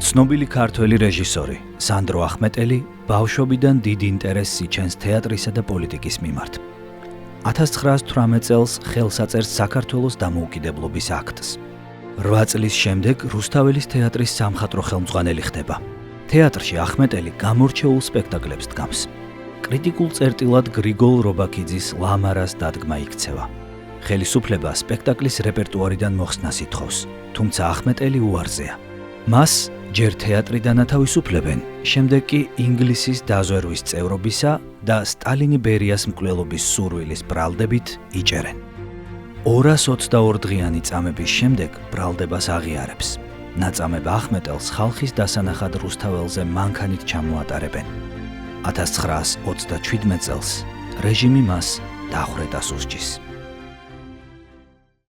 ცნობილი ქართველი რეჟისორი სანდრო ახმეტელი ბავშვობიდან დიდ ინტერესს იჩენს თეატრისა და პოლიტიკის მიმართ. 1918 წელს ხელს აწერს საქართველოს დამოუკიდებლობის აქტს. 8 წლის შემდეგ რუსთაველის თეატრის სამხატვრო ხელმძღვანელი ხდება. თეატრში ახმეტელი გამორჩეულ სპექტაკლებს დგამს. კრიტიკულ წერტილად გრიგოლ რობაქიძის ლამარას დადგმა იქცევა. ხელისუფლება სპექტაკლის რეპერტუარიდან მოხსნას ითხოვს, თუმცა ახმეტელი უარზეა. მას ჯერ თეატრიდან ათავისუფლებენ, შემდეგ კი ინგლისის დაზვერვის წევრობისა და სტალინი ბერიას მკვლელობის სურვილის ბრალდებით იჭერენ. 222 დღიანი წამების შემდეგ ბრალდებას აღიარებს. ნაწამება ახმეტელს ხალხის დასანახად რუსთაველზე მანქანით ჩამოატარებენ. 1937 წელს რეჟიმი მას დახვრეტას უსჯის.